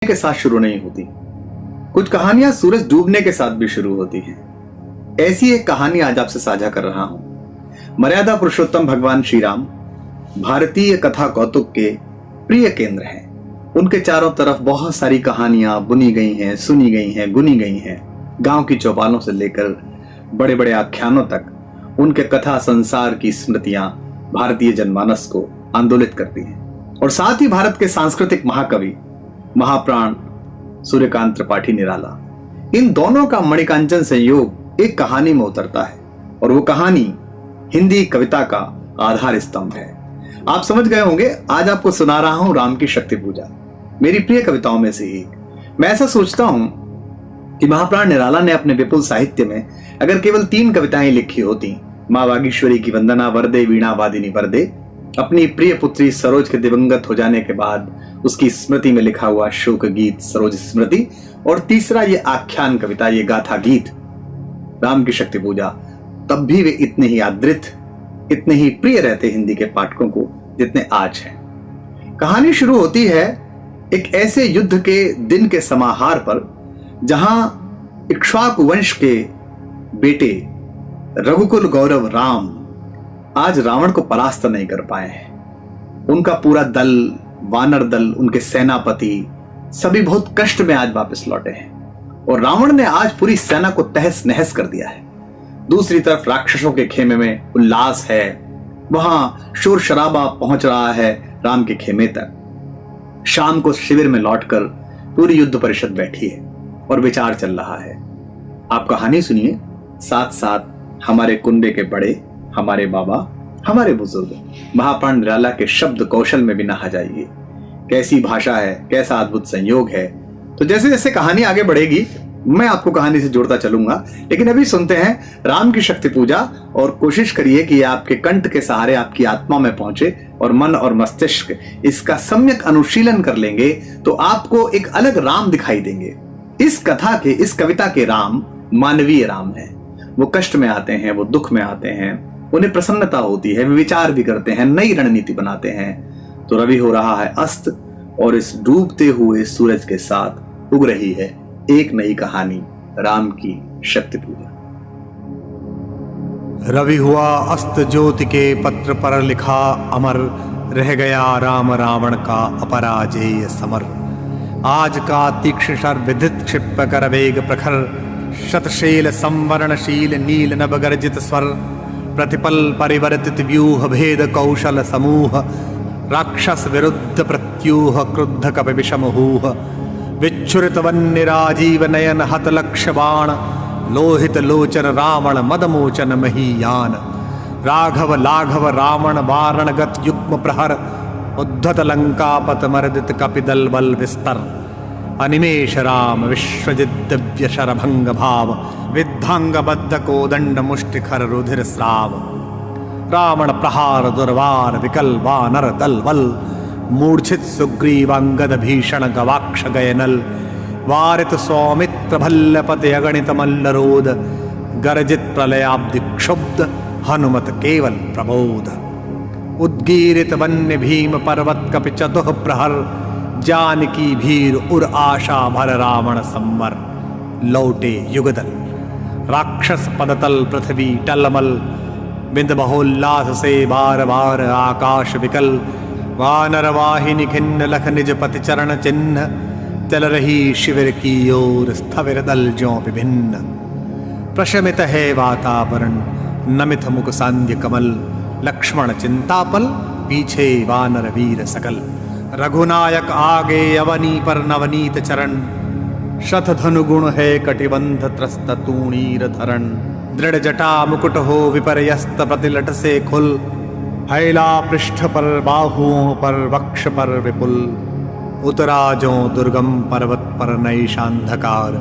के साथ शुरू नहीं होती, कुछ कहानियां सूरज डूबने के साथ भी शुरू होती हैं। ऐसी एक कहानी आज आपसे साझा कर रहा हूं। मर्यादा पुरुषोत्तम भगवान श्री राम भारतीय कथा कौतुक के प्रिय केंद्र हैं। उनके चारों तरफ बहुत सारी कहानियां बुनी गई हैं, सुनी गई हैं, गुनी गई हैं। गांव की चौपालों से लेकर बड़े बड़े आख्यानों तक उनके कथा संसार की स्मृतियां भारतीय जनमानस को आंदोलित करती हैं। और साथ ही भारत के सांस्कृतिक महाकवि महाप्राण सूर्यकांत त्रिपाठी निराला, इन दोनों का मणिकांचन संयोग एक कहानी में उतरता है और वो कहानी हिंदी कविता का आधार स्तंभ है। आप समझ गए होंगे, आज आपको सुना रहा हूं राम की शक्ति पूजा, मेरी प्रिय कविताओं में से एक। मैं ऐसा सोचता हूं कि महाप्राण निराला ने अपने विपुल साहित्य में अगर केवल 3 कविताएं लिखी होती, मां वागीश्वरी की वंदना वरदे वीणा वादिनी वरदे, अपनी प्रिय पुत्री सरोज के दिवंगत हो जाने के बाद उसकी स्मृति में लिखा हुआ शोक गीत सरोज स्मृति, और तीसरा ये आख्यान कविता, ये गाथा गीत राम की शक्ति पूजा, तब भी वे इतने ही आदृत, इतने ही प्रिय रहते हिंदी के पाठकों को जितने आज हैं। कहानी शुरू होती है एक ऐसे युद्ध के दिन के समाहार पर जहां इक्ष्वाकु वंश के बेटे रघुकुल गौरव राम आज रावण को परास्त नहीं कर पाए हैं। उनका पूरा दल, वानर दल, उनके सेनापति सभी बहुत कष्ट में आज वापस लौटे हैं और रावण ने आज पूरी सेना को तहस नहस कर दिया है। दूसरी तरफ राक्षसों के खेमे में उल्लास है, वहां शोर शराबा पहुंच रहा है राम के खेमे तक। शाम को शिविर में लौटकर पूरी युद्ध परिषद बैठी है और विचार चल रहा है। आप कहानी सुनिए, साथ साथ हमारे कुंबे के बड़े, हमारे बाबा, हमारे बुजुर्ग महाप्राण निराला के शब्द कौशल में भी नहा जाइए। कैसी भाषा है, कैसा अद्भुत संयोग है। तो जैसे जैसे कहानी आगे बढ़ेगी मैं आपको कहानी से जोड़ता चलूंगा, लेकिन अभी सुनते हैं राम की शक्ति पूजा और कोशिश करिए कि आपके कंठ के सहारे आपकी आत्मा में पहुंचे और मन और मस्तिष्क इसका सम्यक अनुशीलन कर लेंगे तो आपको एक अलग राम दिखाई देंगे। इस कथा के, इस कविता के राम मानवीय राम है। वो कष्ट में आते हैं, वो दुख में आते हैं, उन्हें प्रसन्नता होती है, वे विचार भी करते हैं, नई रणनीति बनाते हैं। तो रवि हो रहा है अस्त और इस डूबते हुए सूरज के साथ उग रही है एक नई कहानी, राम की शक्ति पूजा। रवि हुआ अस्त ज्योति के पत्र पर लिखा अमर, रह गया राम रावण का अपराजेय समर। आज का तीक्ष्ण शर विदित क्षिप्त कर वेग प्रखर, शतशैल संवरणशील नील नभ गर्जित स्वर, प्रतिपल परिवर्तित व्यूह भेद कौशल समूह, राक्षस विरुद्ध प्रत्यूह क्रुद्ध कपि विषमहूह, विच्छुरित वन्य राजीव नयन हत लक्ष्य बाण, लोहित लोचन रावण मदमोचन महीयान, राघव लाघव रावण वारण गत युग्म प्रहर, उद्धत लंकापत मर्दित कपिदल बल विस्तर, अनिमेष राम विश्वजित दिव्य शरभंग भाव, विद्धांग बद्ध कोदंड मुष्टिखर रुधिर स्राव, रावण प्रहार दुर्वार विकल वानर दल बल, मूर्छित सुग्रीवांगद भीषण गवाक्ष गयनल, वारित सौमित्र भल्लपति अगणित मल्लरोध, गर्जित प्रलयाब्दि क्षुब्ध हनुमत केवल प्रबोध, उद्गीरित वन्य भीम पर्वत कपि चतुः प्रहर, जानकी भीर उर आशा भर रावण संवर, लौटे युगदल, राक्षस पदतल पृथ्वी टलमल, बिंद बहुल्लास से बार बार आकाश विकल, वानर वाहिनी खिन्न लख निज पति चरण चिन्ह, चल रही शिविर की ओर स्थविर दल ज्यों विभिन्न, प्रशमित है वातावरण नमित मुख सांध्य कमल, लक्ष्मण चिंतापल पीछे वानर वीर सकल, रघुनायक आगे अवनी पर नवनीत चरण, शतधनु गुण है कटिबंध त्रस्त तूणीर धरण, दृढ़ जटा मुकुट हो विपर्यस्त प्रतिलट से खुल, हैला पृष्ठ पर बाहुओं पर वक्ष पर विपुल, उतराजों दुर्गम पर्वत पर नैशांधकार,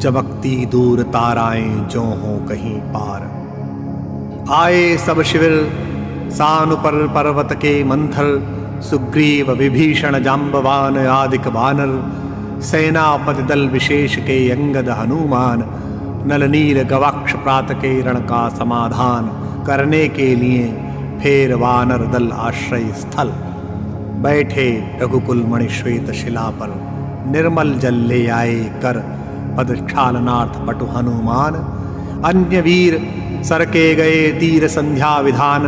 चमकती दूर ताराएं जो हो कहीं पार, आए सब शिविर सानु पर पर्वत के मंथर, सुग्रीव विभीषण जाम्बवान आदिक वानर, सेनापति दल विशेष के अंगद हनुमान, नलनील गवाक्ष प्रात के रण का समाधान करने के लिए फेर वानर दल आश्रय स्थल। बैठे रघुकुल मणि श्वेत शिला पर, निर्मल जल ले आए कर पद क्षालनार्थ पटु हनुमान। अन्य वीर सरके गए तीर संध्या विधान,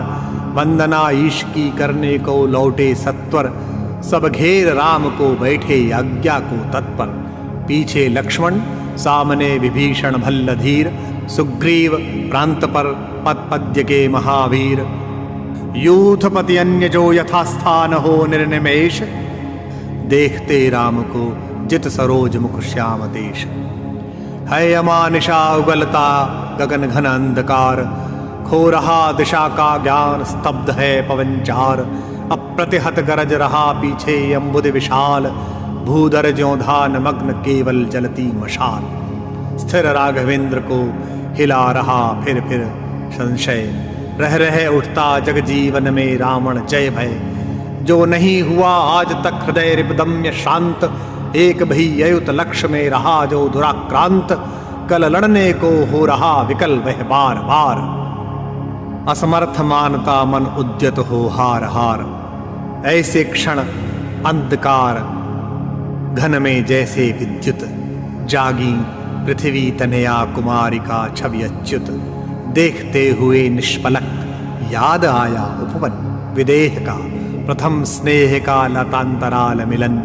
वंदना ईश की करने को लौटे सत्वर। सब घेर राम को बैठे आज्ञा को तत्पर, पीछे लक्ष्मण सामने विभीषण भल्लधीर। सुग्रीव प्रांत पर पद पद्य के महावीर, यूथपति अन्य जो यथास्थान हो निर्निमेष। देखते राम को जित सरोज मुख श्याम देश, है अमानिशा उगलता गगन घन अंधकार। खो रहा दिशा का ज्ञान स्तब्ध है पवनचार, अप्रतिहत गरज रहा पीछे अम्बुद विशाल। भूधर ज्यों धान मग्न केवल जलती मशाल, स्थिर राघवेंद्र को हिला रहा फिर संशय। रह रहे उठता जग जीवन में रावण जय भय, जो नहीं हुआ आज तक हृदय रिपदम्य शांत। एक भी अयुत लक्ष्य में रहा जो दुराक्रांत, कल लड़ने को हो रहा विकल वह बार बार। असमर्थ मानता मन उद्यत हो हार हार, ऐसे क्षण अंधकार घन में जैसे विद्युत। जागी पृथ्वी तनया कुमारिका छवि अच्युत, देखते हुए निष्पलक याद आया उपवन विदेह का। प्रथम स्नेह का लतांतराल मिलन,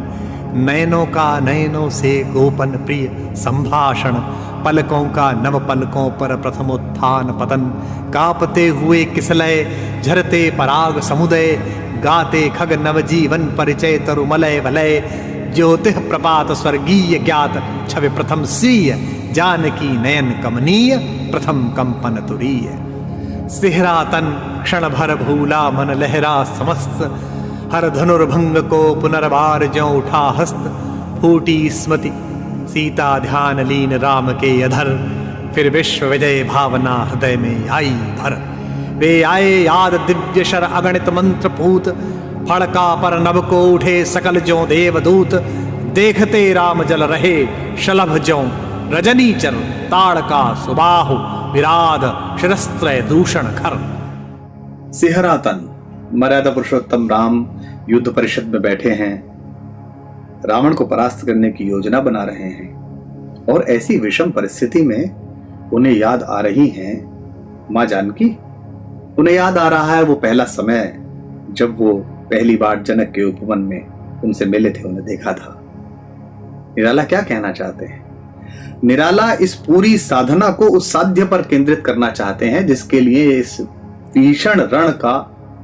नयनों का नयनों से गोपन प्रिय संभाषण। पलकों का नव पलकों पर प्रथमोत्थान पतन, कांपते हुए किसलय झरते पराग समुदय। गाते खग नवजीवन परिचय तरुमलय वलय, ज्योतिः प्रपात स्वर्गीय ज्ञात छवि प्रथम स्वीय। जानकी नयन कमनीय प्रथम कंपन तुरीय, सिहरा तन क्षण भर भूला मन लहरा समस्त। हर धनुर्भंग को पुनर्बार ज्यों उठा हस्त, फूटी स्मृति सीता ध्यान लीन राम के अधर। फिर विश्व विजय भावना हृदय में आई भर, वे आए याद दिव्य शर अगणित मंत्र पूत। फड़का पर नभ को उठे सकल ज्यों देवदूत, देखते राम जल रहे शलभ ज्यों रजनीचर। ताड़का सुबाहु विराध शिरस्त्रय दूषण खर। सिहरा तन मर्यादा पुरुषोत्तम राम युद्ध परिषद में बैठे हैं, रावण को परास्त करने की योजना बना रहे हैं। और ऐसी विषम परिस्थिति में उन्हें याद आ रही हैं मां जानकी। उन्हें याद आ रहा है वो पहला समय जब वो पहली बार जनक के उपवन में उनसे मिले थे, उन्हें देखा था। निराला क्या कहना चाहते हैं? निराला इस पूरी साधना को उस साध्य पर केंद्रित करना चाहते हैं जिसके लिए इस भीषण रण का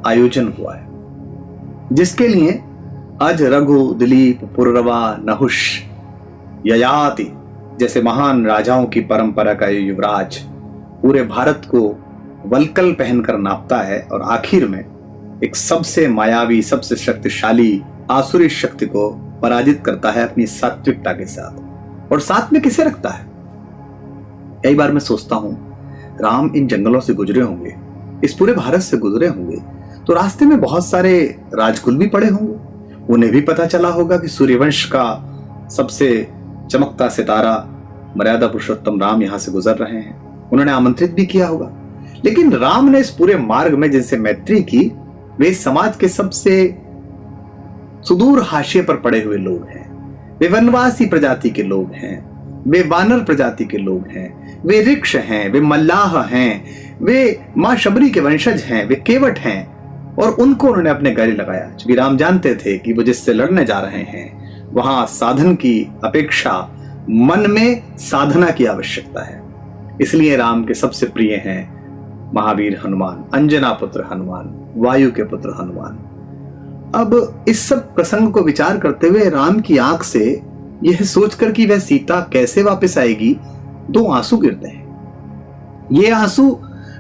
आयोजन हुआ है, जिसके लिए अज रघु दिलीप पुररवा नहुष ययाति जैसे महान राजाओं की परंपरा का ये युवराज पूरे भारत को वलकल पहनकर नापता है और आखिर में एक सबसे मायावी सबसे शक्तिशाली आसुरी शक्ति को पराजित करता है अपनी सात्विकता के साथ। और साथ में किसे रखता है? कई बार मैं सोचता हूं राम इन जंगलों से गुजरे होंगे, इस पूरे भारत से गुजरे होंगे, तो रास्ते में बहुत सारे राजकुल भी पड़े होंगे। उन्हें भी पता चला होगा कि सूर्यवंश का सबसे चमकता सितारा मर्यादा पुरुषोत्तम राम यहां से गुजर रहे हैं। उन्होंने आमंत्रित भी किया होगा। लेकिन राम ने इस पूरे मार्ग में जिनसे मैत्री की वे समाज के सबसे सुदूर हाशिए पर पड़े हुए लोग हैं। वे वनवासी प्रजाति के लोग हैं, वे वानर प्रजाति के लोग हैं, वे ऋक्ष हैं, वे मल्लाह हैं, वे मां शबरी के वंशज हैं, वे केवट हैं। और उनको उन्होंने अपने गले लगाया क्योंकि राम जानते थे कि वो जिससे लड़ने जा रहे हैं वहां साधन की अपेक्षा मन में साधना की आवश्यकता है। इसलिए राम के सबसे प्रिय हैं महावीर हनुमान, अंजना पुत्र हनुमान, वायु के पुत्र हनुमान। अब इस सब प्रसंग को विचार करते हुए राम की आंख से यह सोचकर कि वह सीता कैसे वापस आएगी, दो आंसू गिरते हैं। ये आंसू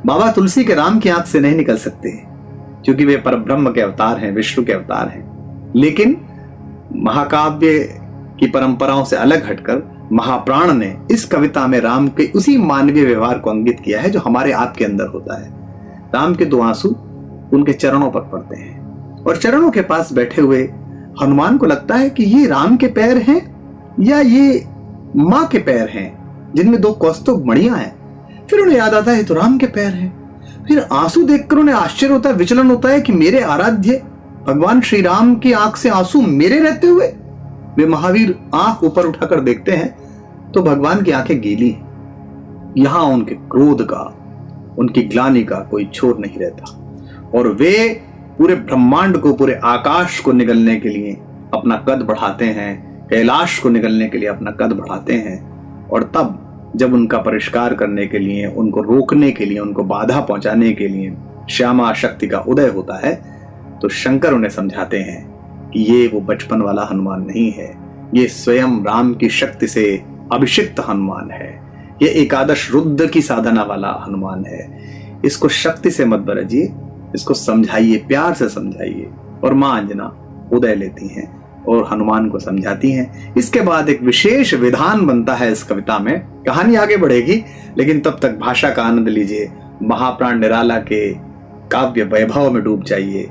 बाबा तुलसी के राम की आंख से नहीं निकल सकते क्योंकि वे परब्रह्म के अवतार हैं, विष्णु के अवतार हैं। लेकिन महाकाव्य की परंपराओं से अलग हटकर महाप्राण ने इस कविता में राम के उसी मानवीय व्यवहार को अंकित किया है जो हमारे आपके अंदर होता है। राम के दो आंसू उनके चरणों पर पड़ते हैं और चरणों के पास बैठे हुए हनुमान को लगता है कि ये राम के पैर हैं या ये मां के पैर हैं जिनमें दो कौस्तुभ मणियां हैं। फिर उन्हें याद आता है तो राम के पैर हैं। फिर आंसू देखकर उन्हें आश्चर्य होता है, विचलन होता है कि मेरे आराध्य भगवान श्री राम की आंख से आंसू मेरे रहते हुए? वे महावीर आंख ऊपर उठाकर देखते हैं तो भगवान की आंखें गीली हैं। यहां उनके क्रोध का, उनकी ग्लानि का कोई छोर नहीं रहता और वे पूरे ब्रह्मांड को, पूरे आकाश को निगलने के लिए अपना कद बढ़ाते हैं, कैलाश को निगलने के लिए अपना कद बढ़ाते हैं। और तब जब उनका परिष्कार करने के लिए, उनको रोकने के लिए, उनको बाधा पहुंचाने के लिए श्यामा शक्ति का उदय होता है, तो शंकर उन्हें समझाते हैं कि ये वो बचपन वाला हनुमान नहीं है, ये स्वयं राम की शक्ति से अभिषिक्त हनुमान है, ये एकादश रुद्र की साधना वाला हनुमान है। इसको शक्ति से मत बरजिए, इसको समझाइए, प्यार से समझाइए। और मां अंजना उदय लेती हैं और हनुमान को समझाती हैं। इसके बाद एक विशेष विधान बनता है इस कविता में। कहानी आगे बढ़ेगी, लेकिन तब तक भाषा का आनंद लीजिए, महाप्राण निराला के काव्य वैभव में डूब जाइए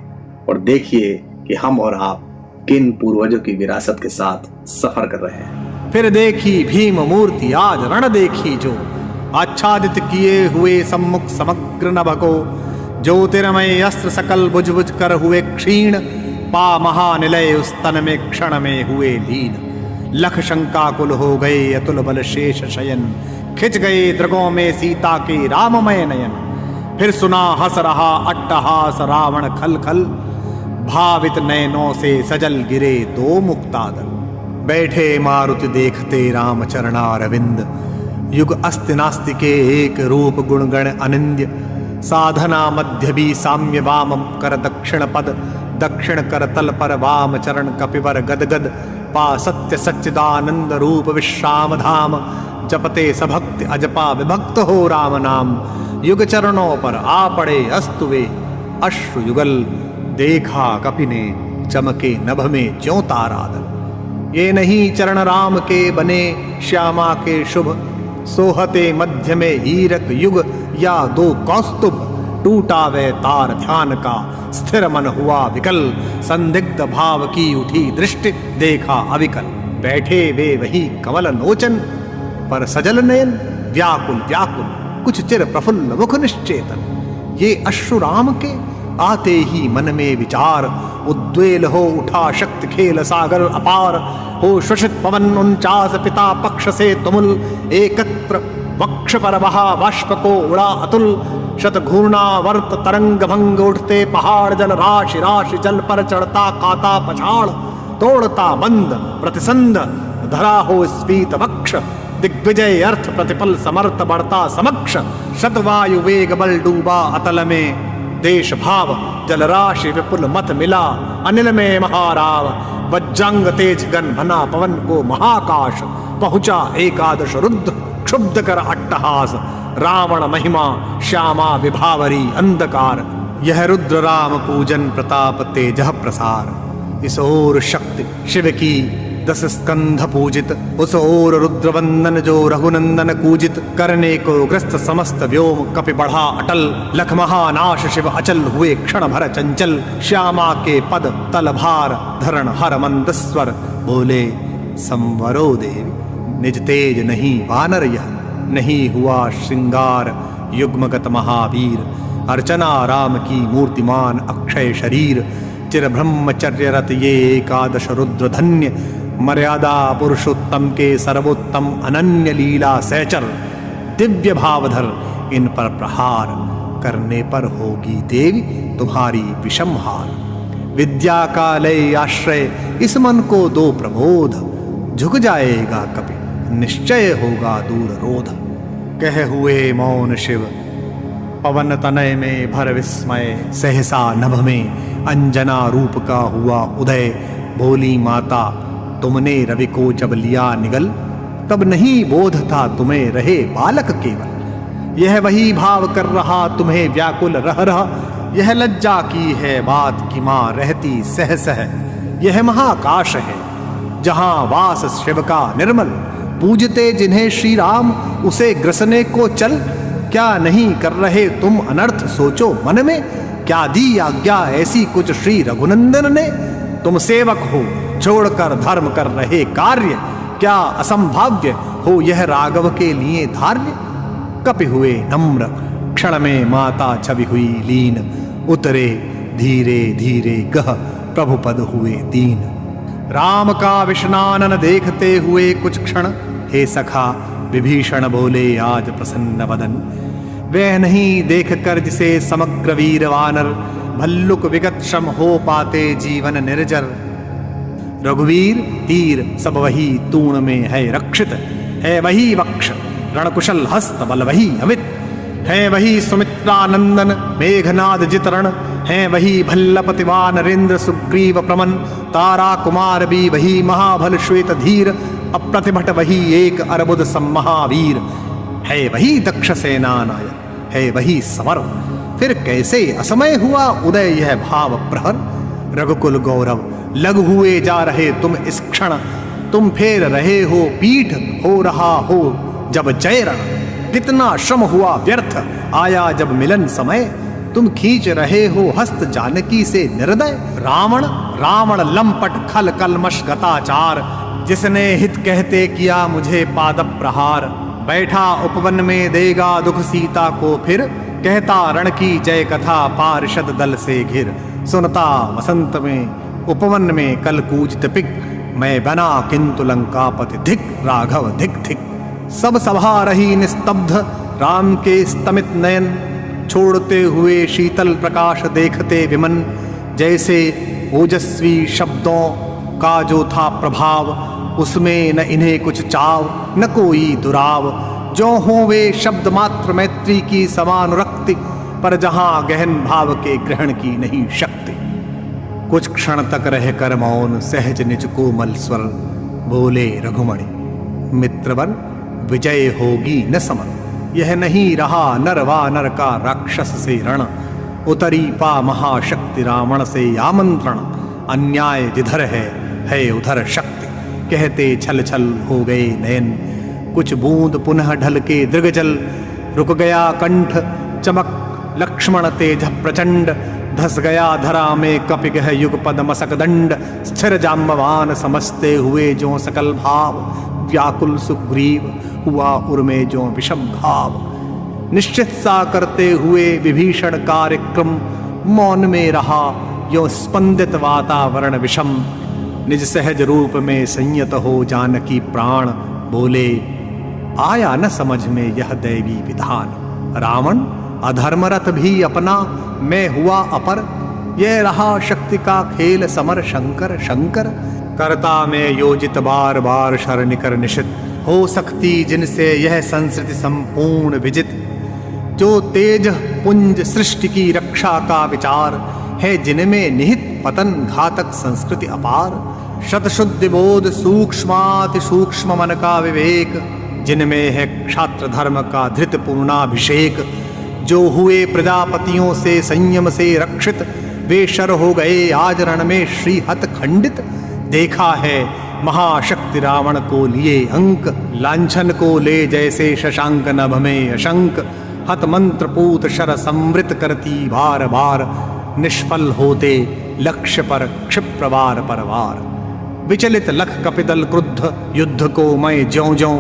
और देखिए कि हम और आप किन पूर्वजों की विरासत के साथ सफर कर रहे हैं। फिर देखी भीम मूर्ति आज रण देखी जो, आच्छादित किए हुए सम्मुख समग्र नभ को, ज्योतिर्मय अस्त्र सकल बुझ बुझ कर हुए क्षीण, पा महानिलय उस तन में क्षण में हुए लीन। लख शंकाकुल हो गए अतुल बल शेष शयन, खिंच गए दृगों में सीता के राममय नयन। फिर सुना हंस रहा अट्टहास रावण खल खल, भावित नयनों से सजल गिरे दो मुक्तादल। बैठे मारुति देखते राम चरणारविंद, युग अस्ति नास्ति के एक रूप गुणगण अनिंद्य। साधना मध्य भी साम्य वाम कर दक्षिण पद, दक्षिण कर तल पर वाम चरण कपिवर गदगद। पा सत्य सच्चिदानंद रूप विश्राम धाम, जपते सभक्ति अजपा विभक्त हो राम नाम। युग चरणों पर आ पड़े अस्तुवे अश्रु युगल, देखा कपि ने चमके नभ में ज्यों तारादल। ये नहीं चरण राम के बने श्यामा के शुभ, सोहते मध्य में हीरक युग या दो कौस्तुभ। टूटा वे तार ध्यान का स्थिर मन हुआ विकल, संदिग्ध भाव की उठी दृष्टि देखा अविकल। बैठे वे वही कमल लोचन पर सजल नयन, व्याकुल व्याकुल कुछ चिर प्रफुल्ल मुख निश्चेतन। ये अश्रु राम के आते ही मन में विचार, उद्वेल हो उठा शक्ति खेल सागर अपार। हो श्वसित पवन 49 पिता पक्ष से तुमुल, एकत्र वक्ष पर वहा बाष्प को उड़ा अतुल। शत घूर्णावर्त तरंग भंग उठते पहाड़, जल राशि राशि जल पर चढ़ता काता पछाड़। तोड़ता बंद प्रतिसंध धरा हो स्फीत वक्ष, दिग्विजय अर्थ प्रतिपल समर्थ बढ़ता समक्ष। शतवायु वेग बल डूबा अतल में, देश भाव जलराशि विपुल मत मिला अनिल में महाराव। वज्रंग तेज गन भना पवन को महाकाश, पहुंचा एकादश रुद्र क्षुब्ध कर अट्टहास। रावण महिमा श्यामा विभावरी अंधकार, यह रुद्र राम पूजन प्रताप तेजः प्रसार। इस ओर शक्ति शिव की 10 स्कंध पूजित, उस ओर रुद्र वंदन जो रघुनंदन कूजित। करने को ग्रस्त समस्त व्योम कपि बढ़ा अटल, लख महानाश शिव अचल हुए क्षण भर चंचल। श्यामा के पद तल भार धरण हर मंद स्वर, बोले संवरो देवी निज तेज नहीं वानर यह। नहीं हुआ श्रृंगार युग्मगत महावीर, अर्चना राम की मूर्तिमान अक्षय शरीर। चिर ब्रह्मचर्य रत ये एकादश रुद्र धन्य, मर्यादा पुरुषोत्तम के सर्वोत्तम अनन्य लीला सहचर। दिव्य भावधर इन पर प्रहार, करने पर होगी देवी तुम्हारी विषम हार। विद्या का लय आश्रय इस मन को दो प्रबोध, झुक जाएगा कभी निश्चय होगा दूर रोध। कह हुए मौन शिव पवन तनय में भर विस्मय, सहसा नभ में अंजना रूप का हुआ उदय। बोली माता तुमने रवि को जब लिया निगल, तब नहीं बोध था तुम्हें रहे बालक केवल। यह वही भाव कर रहा तुम्हें व्याकुल रह रहा, यह लज्जा की है बात कि माँ रहती सह सह। यह महाकाश है जहां वास शिव का निर्मल, पूजते जिन्हें श्री राम उसे ग्रसने को चल। क्या नहीं कर रहे तुम अनर्थ सोचो मन में, क्या दी आज्ञा ऐसी कुछ श्री रघुनंदन ने। तुम सेवक हो छोड़कर धर्म कर रहे कार्य, क्या असंभाव्य हो यह राघव के लिए धार्य। कपि हुए नम्र क्षण में माता छवि हुई लीन, उतरे धीरे धीरे गह प्रभु पद हुए दीन। राम का विष्णानन देखते हुए कुछ क्षण हे सखा विभीषण बोले आज प्रसन्न वदन। वह नहीं देख कर जिसे समग्र वीर वानर भल्लुक विगत श्रम हो पाते जीवन निर्जर। रघुवीर तीर सब वही तूण में है रक्षित, है वही वक्ष रणकुशल हस्त बल वही अमित। है वही सुमित्रानंदन मेघनाद जितरण, है वही भल्लपतिवा नरेंद्र सुग्रीव प्रमन। तारा कुमार भी वही महाभल श्वेत धीर, अप्रतिभट वही एक अर्बुद सम्महावीर। है वही दक्ष सेना नायक, है वही समर। फिर कैसे असमय हुआ उदय यह भाव प्रहर। रघुकुल गौरव लग हुए जा रहे तुम इस क्षण, तुम फेर रहे हो पीठ हो रहा हो जब जय रण। कितना श्रम हुआ व्यर्थ आया जब मिलन समय, तुम खींच रहे हो हस्त जानकी से निर्दय। रावण रावण लंपट खल कलमश गताचार, जिसने हित कहते किया मुझे पाद प्रहार। बैठा उपवन में देगा दुख सीता को फिर, कहता रण की जय कथा पार्षद दल से घिर। सुनता वसंत में उपवन में कल कूजित पिक, मैं बना किंतु लंकापति धिक राघव धिक धिक। सब सभा रही निस्तब्ध राम के स्तमित नयन, छोड़ते हुए शीतल प्रकाश देखते विमन। जैसे ओजस्वी शब्दों का जो था प्रभाव, उसमें न इन्हें कुछ चाव न कोई दुराव। जो हों वे शब्द मात्र मैत्री की समानुरक्ति, पर जहां गहन भाव के ग्रहण की नहीं शक्ति। कुछ क्षण तक रहकर मौन सहज निज कोमल स्वर, बोले रघुमणि मित्रवर विजय होगी न समन। यह नहीं रहा नर वानर का राक्षस से रण, उतरी पा महाशक्ति रावण से आमंत्रण। अन्याय जिधर है उधर शक्ति, कहते छल छल हो गए नयन। कुछ बूंद पुनः ढल के दृगजल, रुक गया कंठ चमक लक्ष्मण तेज प्रचंड। धस गया धरा में कपिगह युगपद मसक दंड। स्थिर जाम्बवान समझते हुए जो सकल भाव, व्याकुल सुग्रीव हुआ उर्मे जो विषम घाव। निश्चित सा करते हुए विभीषण कार्यक्रम, मौन में रहा यो स्पंदित वातावरण विषम। निज सहज रूप में संयत हो जानकी प्राण, बोले आया न समझ में यह दैवी विधान। रावण अधर्मरत भी अपना, मैं हुआ अपर। यह रहा शक्ति का खेल समर शंकर शंकर। करता में योजित बार बार शरणिकर निशित, हो सकती जिनसे यह संस्कृति संपूर्ण विजित। जो तेज पुंज सृष्टि की रक्षा का विचार है, जिनमें निहित पतन घातक संस्कृति अपार। शतशुद्धि बोध सूक्ष्माति सूक्ष्म मन का विवेक, जिनमें है क्षात्र धर्म का धृत पूर्णाभिषेक। जो हुए प्रजापतियों से संयम से रक्षित, वे शर हो गए आज रण में श्री हत खंडित। देखा है महाशक्ति रावण को लिए अंक, लांछन को ले जैसे शशांक नभ में अशंक। हत मंत्र पूत शर संवृत करती बार बार, निष्फल होते लक्ष्य पर क्षिप्र वार पर वार। विचलित लख कपिदल क्रुद्ध युद्ध को मैं ज्यों ज्यों,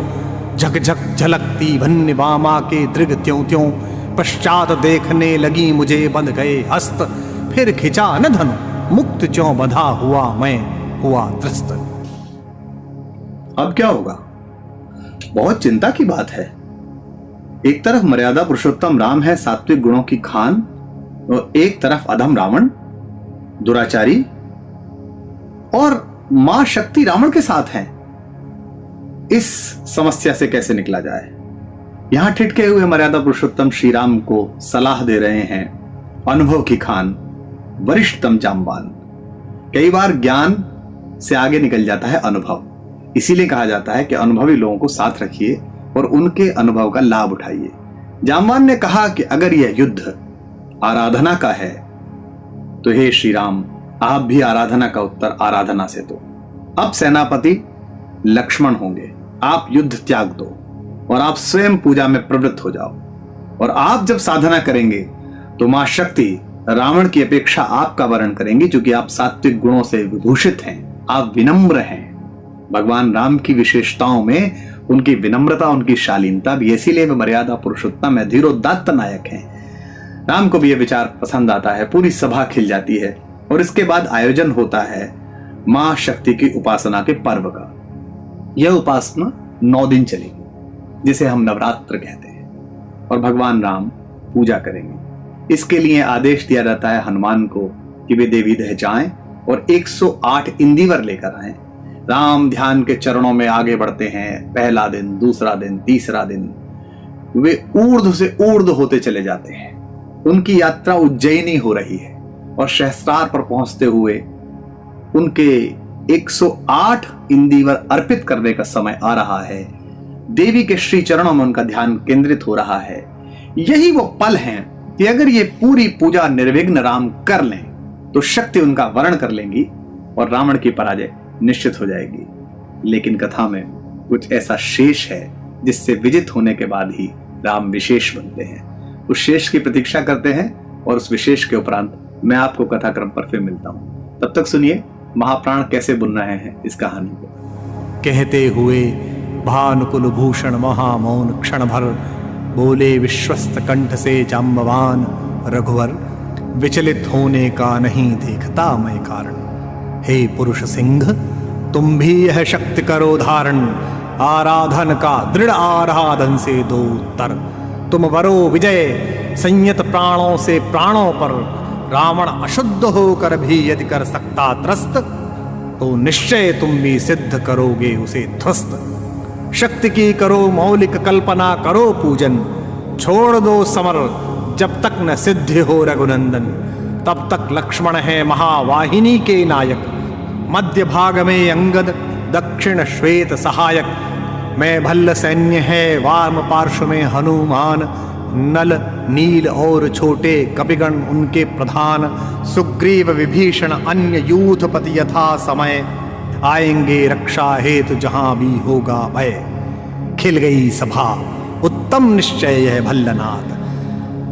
झक झक झलकती भन्य वामा के दृग त्यों त्यों। पश्चात देखने लगी मुझे बंध गए हस्त, फिर खिंचा न धनु मुक्त ज्यों बंधा हुआ मैं हुआ त्रस्त। अब क्या होगा? बहुत चिंता की बात है। एक तरफ मर्यादा पुरुषोत्तम राम है, सात्विक गुणों की खान, और एक तरफ अधम रावण दुराचारी, और मां शक्ति रावण के साथ हैं। इस समस्या से कैसे निकला जाए? यहां ठिठके हुए मर्यादा पुरुषोत्तम श्री राम को सलाह दे रहे हैं अनुभव की खान, वरिष्ठतम जाम्बान। कई बार ज्ञान से आगे निकल जाता है अनुभव, इसीलिए कहा जाता है कि अनुभवी लोगों को साथ रखिए और उनके अनुभव का लाभ उठाइए। जाम्बान ने कहा कि अगर यह युद्ध आराधना का है तो हे श्री राम, आप भी आराधना का उत्तर आराधना से दो। अब सेनापति लक्ष्मण होंगे, आप युद्ध त्याग दो और आप स्वयं पूजा में प्रवृत्त हो जाओ। और आप जब साधना करेंगे तो मां शक्ति रावण की अपेक्षा आपका वर्ण करेंगी, क्योंकि आप सात्विक गुणों से विभूषित हैं, आप विनम्र हैं। भगवान राम की विशेषताओं में उनकी विनम्रता, उनकी शालीनता भी, इसीलिए वे मर्यादा पुरुषोत्तम है, धीरोदात्त नायक हैं। राम को भी यह विचार पसंद आता है। पूरी सभा खिल जाती है। और इसके बाद आयोजन होता है मां शक्ति की उपासना के पर्व का। यह उपासना 9 दिन चलेगी, जिसे हम नवरात्र कहते हैं, और भगवान राम पूजा करेंगे। इसके लिए आदेश दिया जाता है हनुमान को कि वे देवी दह जाएं और 108 इंदिवर लेकर आएं। राम ध्यान के चरणों में आगे बढ़ते हैं। पहला दिन, दूसरा दिन, तीसरा दिन वे ऊर्ध्व से ऊर्ध्व होते चले जाते हैं। उनकी यात्रा उज्जैनी हो रही है और सहस्त्रार पर पहुंचते हुए उनके 108 इंदिवर अर्पित करने का समय आ रहा है। देवी के श्री चरणों में उनका ध्यान केंद्रित हो रहा है। यही वो पल हैं कि अगर ये पूरी पूजा निर्विघ्न राम कर लें तो शक्ति उनका वर्ण कर लेंगी और रावण की पराजय निश्चित हो जाएगी। लेकिन कथा में कुछ ऐसा शेष है जिससे विजित होने के बाद ही राम विशेष बनते हैं। उस शेष की प्रतीक्षा करते हैं और उस विशेष के उपरांत मैं आपको कथाक्रम पर फिर मिलता हूं। तब तक सुनिए महाप्राण कैसे बुन रहे हैं इस कहानी को। कहते हुए भानुकुल भूषण महामौन क्षण भर बोले विश्वस्त कंठ से जाम्बवान रघुवर, विचलित होने का नहीं देखता मैं कारण। हे पुरुष सिंह, तुम भी यह शक्ति करो धारण, आराधन का दृढ़ आराधन से दो उत्तर। तुम वरो विजय संयत प्राणों से प्राणों पर, रावण अशुद्ध होकर भी यदि कर सकता त्रस्त, तो निश्चय तुम भी सिद्ध करोगे उसे ध्वस्त। शक्ति की करो मौलिक कल्पना, करो पूजन, छोड़ दो समर जब तक न सिद्ध हो रघुनंदन। तब तक लक्ष्मण है महावाहिनी के नायक, मध्य भाग में अंगद, दक्षिण श्वेत सहायक। मैं भल्ल सैन्य है वाम पार्श्व में हनुमान, नल नील और छोटे कपिगण उनके प्रधान। सुग्रीव विभीषण अन्य यूथपति यथा समय, आएंगे रक्षा हेतु जहां भी होगा भय। खिल गई सभा उत्तम निश्चय यह भल्लनाथ,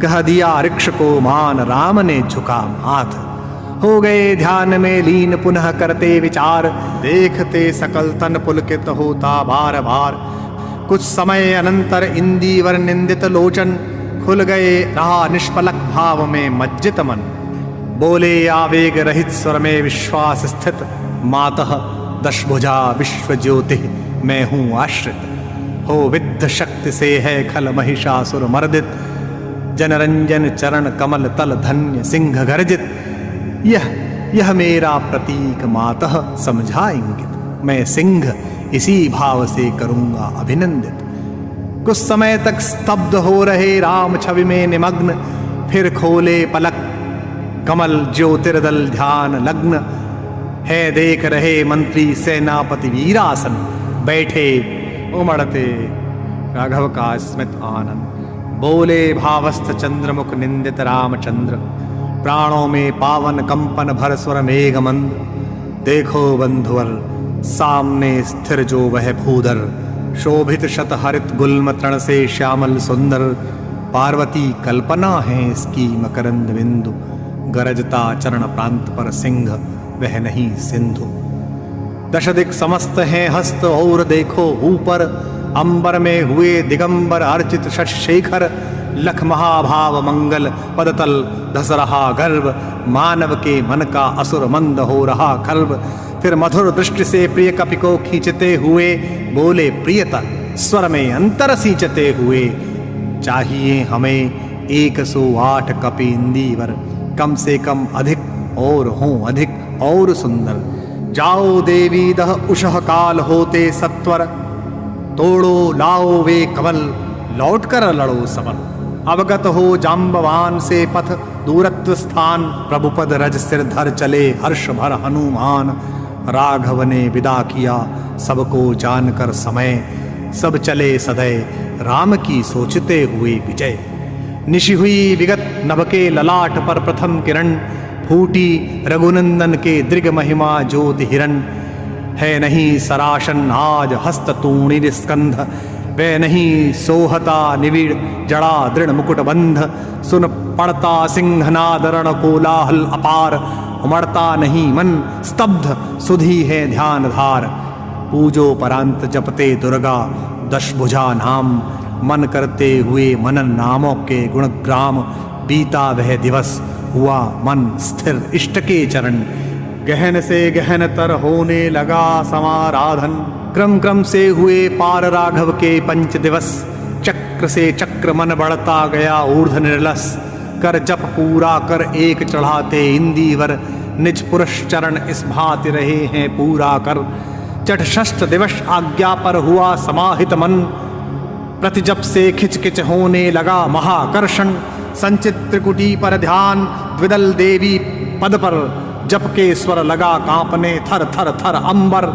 कह दिया ऋक्ष को मान राम ने झुका माथ। हो गए ध्यान में लीन पुनः करते विचार, देखते सकल तन पुलकित होता बार बार। कुछ समय अनंतर इंदिवर निंदित लोचन, खुल गए रहा निष्पलक भाव में मज्जित मन। बोले आवेग रहित स्वर में विश्वास स्थित, मातः दशभुजा विश्व ज्योति मैं हूं आश्रित। हो विद्ध शक्ति से है खल महिषासुर मर्दित, जनरंजन चरण कमल तल धन्य सिंह गर्जित। यह मेरा प्रतीक मातः समझा इंगित, मैं सिंह इसी भाव से करूंगा अभिनंदित। कुछ समय तक स्तब्ध हो रहे राम छवि में निमग्न, फिर खोले पलक कमल ज्योतिर्दल ध्यान लग्न। है देख रहे मंत्री सेनापति वीरासन, बैठे उमड़ते राघव का स्मित आनंद। बोले भावस्थ चंद्रमुख निंदित रामचंद्र, प्राणों में पावन कंपन भर स्वर मेघ मंद। देखो बंधुवर सामने स्थिर जो वह भूधर, शोभित शत हरित गुल्म तृण से श्यामल सुंदर। पार्वती कल्पना है इसकी मकरंद बिंदु, गरजता चरण प्रांत पर सिंह वह नहीं सिंधु। दश दिक समस्त हैं हस्त और देखो ऊपर, अंबर में हुए दिगंबर अर्चित शशेखर। लख महाभाव मंगल पदतल धस रहा गर्भ, मानव के मन का असुर मंद हो रहा खल्ब। फिर मधुर दृष्टि से प्रिय कपि को खींचते हुए, बोले प्रियतर स्वर में अंतर सींचते हुए। चाहिए हमें 108 कपि इंदिवर, कम से कम अधिक और हों अधिक और सुंदर। जाओ देवी दह उषः काल होते सत्वर, तोड़ो लाओ वे कमल लौट कर लड़ो समर। अवगत हो जाम्बवान से पथ दूरत्व स्थान, प्रभुपद रज सिर धर चले हर्ष भर हनुमान। राघव ने विदा किया सबको जानकर समय, सब चले सदैव राम की सोचते हुए विजय। निशि हुई विगत नभ के ललाट पर प्रथम किरण, फूटी रघुनंदन के दृग महिमा ज्योति हिरण। है नहीं सराशन आज हस्त तूणिर स्कंध, वे नहीं सोहता निविड़ जड़ा दृढ़ मुकुट बंध। सुन पड़ता सिंहनादरण कोलाहल अपार, उमड़ता नहीं मन स्तब्ध सुधी है ध्यान धार। पूजो परांत जपते दुर्गा दशभुजा नाम, मन करते हुए मनन नामों के गुणग्राम। बीता वह दिवस हुआ मन स्थिर इष्ट के चरण, गहन से गहन तर होने लगा समाराधन। क्रम क्रम से हुए पार राघव के पंच दिवस, चक्र से चक्र मन बढ़ता गया ऊर्ध्व निर्लस। कर जप पूरा कर एक चढ़ाते इंदीवर, निज पुरुष चरण इस भांति रहे हैं पूरा कर। चठ षष्ठ दिवस आज्ञा पर हुआ समाहित मन, प्रति जप से खिच खिच होने लगा महाकर्षण। संचित त्रिकुटी पर ध्यान द्विदल देवी पद पर, जप के स्वर लगा कांपने थर थर थर अंबर।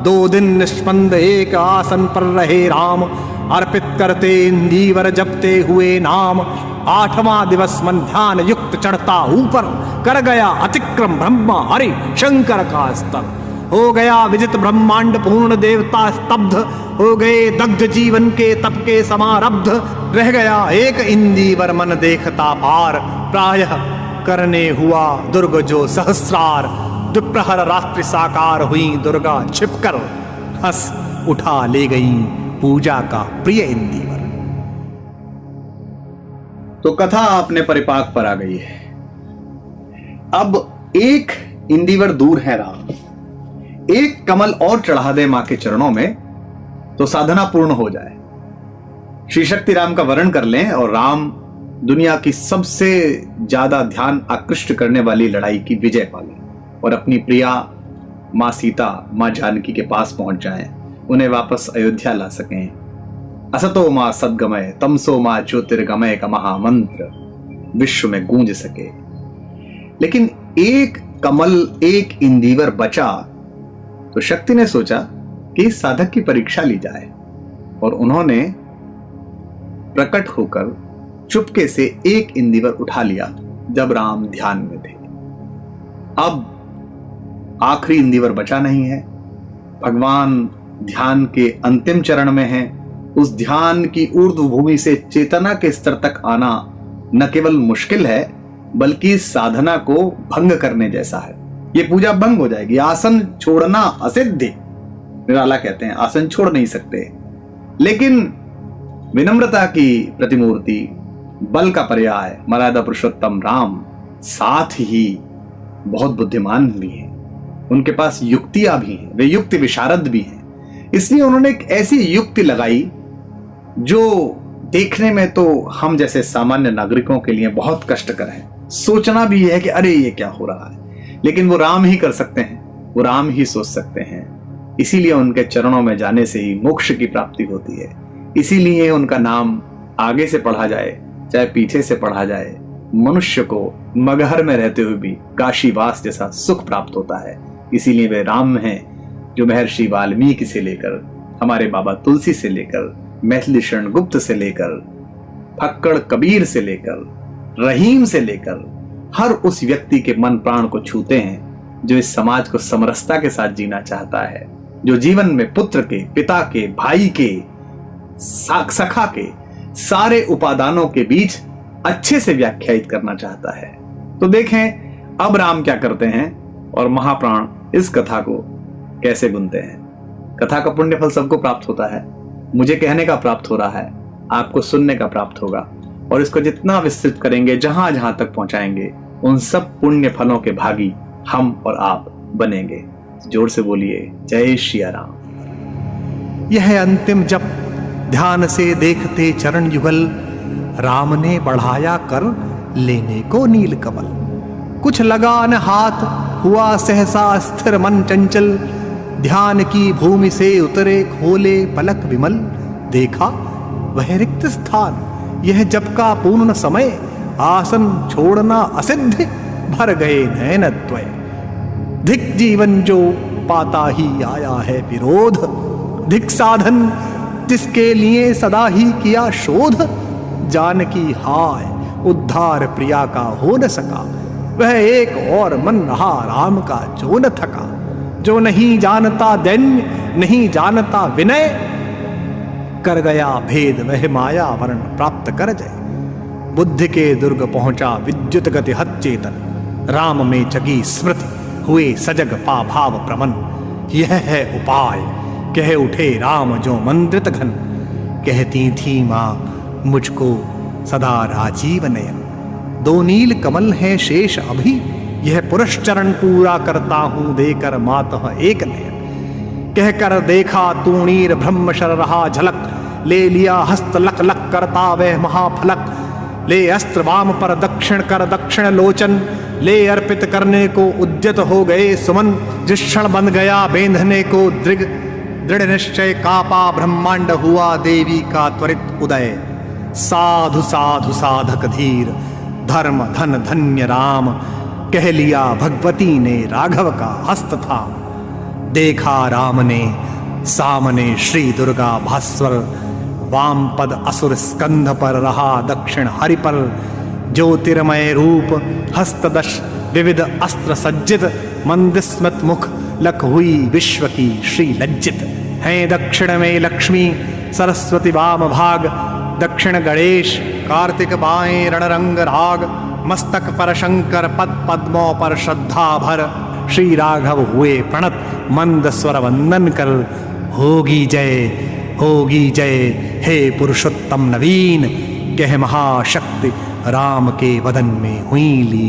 2 दिन निष्पंद एक आसन पर रहे राम, अर्पित करते इंदीवर जपते हुए नाम। 8वां दिवस मन ध्यान युक्त चढ़ता ऊपर, कर गया अतिक्रम ब्रह्मा हरि शंकर का स्तर। हो गया विजित ब्रह्मांड पूर्ण देवता स्तब्ध, हो गए दग्ध जीवन के तप के समारब्ध। रह गया एक इंदीवर मन देखता पार, प्रायः करने हुआ दुर्ग जो सहस्रार। दुप्रहर रात्रि साकार हुई दुर्गा छिपकर, हंस उठा ले गई पूजा का प्रिय इंदीवर। तो कथा अपने परिपाक पर आ गई है। अब एक इंदीवर दूर है राम, एक कमल और चढ़ा दे मां के चरणों में तो साधना पूर्ण हो जाए। श्री शक्ति राम का वर्ण कर लें और राम दुनिया की सबसे ज्यादा ध्यान आकृष्ट करने वाली लड़ाई की विजय पा लें और अपनी प्रिया मां सीता, मां जानकी के पास पहुंच जाएं, उन्हें वापस अयोध्या ला सकें। असतो मां सद्गमय तमसो मां ज्योतिर्गमय का महामंत्र विश्व में गूंज सके। लेकिन एक कमल, एक इंदीवर बचा तो शक्ति ने सोचा कि साधक की परीक्षा ली जाए और उन्होंने प्रकट होकर चुपके से एक इंदीवर उठा लिया जब राम ध्यान में थे। अब आखिरी इंदीवर बचा नहीं है, भगवान ध्यान के अंतिम चरण में हैं। उस ध्यान की ऊर्ध्व भूमि से चेतना के स्तर तक आना न केवल मुश्किल है बल्कि साधना को भंग करने जैसा है। ये पूजा भंग हो जाएगी। आसन छोड़ना असिद्ध, निराला कहते हैं आसन छोड़ नहीं सकते, लेकिन विनम्रता की प्रतिमूर्ति, बल का पर्याय मर्यादा पुरुषोत्तम राम साथ ही बहुत बुद्धिमान भी हैं, उनके पास युक्तियां भी हैं, वे युक्ति विशारद भी हैं। इसलिए उन्होंने एक ऐसी युक्ति लगाई जो देखने में तो हम जैसे सामान्य नागरिकों के लिए बहुत कष्टकर है। सोचना भी है कि अरे ये क्या हो रहा है, लेकिन वो राम ही कर सकते हैं, वो राम ही सोच सकते हैं। इसीलिए उनके चरणों में जाने से ही मोक्ष की प्राप्ति होती है। इसीलिए उनका नाम आगे से पढ़ा जाए चाहे पीछे से पढ़ा जाए, मनुष्य को मगहर में रहते हुए भी काशीवास जैसा सुख प्राप्त होता है। इसीलिए वे राम हैं जो महर्षि वाल्मीकि से लेकर, हमारे बाबा तुलसी से लेकर, मैथिली शरण गुप्त से लेकर, फक्कड़ कबीर से लेकर, रहीम से लेकर हर उस व्यक्ति के मन प्राण को छूते हैं जो इस समाज को समरसता के साथ जीना चाहता है, जो जीवन में पुत्र के, पिता के, भाई के, सखा के सारे उपादानों के बीच अच्छे से व्याख्यायित करना चाहता है। तो देखें अब राम क्या करते हैं और महाप्राण इस कथा को कैसे बुनते हैं। कथा का पुण्य फल सबको प्राप्त होता है, मुझे कहने का प्राप्त हो रहा है, आपको सुनने का प्राप्त होगा, और इसको जितना विस्तृत करेंगे, जहां जहां तक पहुंचाएंगे, उन सब पुण्य फलों के भागी हम और आप बनेंगे। जोर से बोलिए जय श्री राम। यह अंतिम जप ध्यान से देखते चरण युगल, राम ने बढ़ाया कर लेने को नील कमल। कुछ लगा न हाथ, हुआ सहसा स्थिर मन चंचल, ध्यान की भूमि से उतरे खोले पलक विमल। देखा वह रिक्त स्थान, यह जप का पूर्ण समय, आसन छोड़ना असिद्ध, भर गए नयन द्वय। धिक जीवन जो पाता ही आया है विरोध, धिक साधन जिसके लिए सदा ही किया शोध। जानकी हाय उद्धार प्रिया का हो न सका, वह एक और मन रहा राम का जो न थका। जो नहीं जानता दैन्य, नहीं जानता विनय, कर गया भेद वह माया वर्ण प्राप्त कर जाए। बुद्धि के दुर्ग पहुंचा विद्युत गति हत चेतन, राम में जगी स्मृति हुए सजग पा भाव प्रमन। यह है उपाय कह उठे राम जो मंत्रित घन, कहती थी मां मुझको सदा राजीव नयन। दो नील कमल हैं शेष अभी, यह पुरुष चरण पूरा करता हूं देकर मातः एक नयन। कहकर देखा तूणीर ब्रह्मशर रहा झलक, ले लिया हस्त लक लक करता वह महाफलक। ले अस्त्र वाम पर दक्षिण कर दक्षिण लोचन, ले अर्पित करने को उद्यत हो गए सुमन। जिस क्षण बन गया बेंधने को दृढ़ निश्चय, कापा ब्रह्मांड हुआ देवी का त्वरित उदय। साधु साधु साधक धीर, धर्म धन धन्य राम, कह लिया भगवती ने राघव का हस्त थाम। देखा राम ने सामने श्री दुर्गा भास्वर, वाम पद असुर स्कंध पर रहा दक्षिण हरि पर। ज्योतिर्मय रूप हस्तदश विविध अस्त्र सज्जित, मंदस्मृत मुख लख हुई विश्व की श्री लज्जित। हैं दक्षिण में लक्ष्मी सरस्वती वाम भाग, दक्षिण गणेश कार्तिक बाएं रणरंग राग। मस्तक पर शंकर पद पद्मों पर श्रद्धा भर, श्री राघव हुए प्रणत मंद स्वर वंदन कर। होगी जय हे पुरुषोत्तम नवीन, कह महाशक्ति राम के वदन में हुई ली।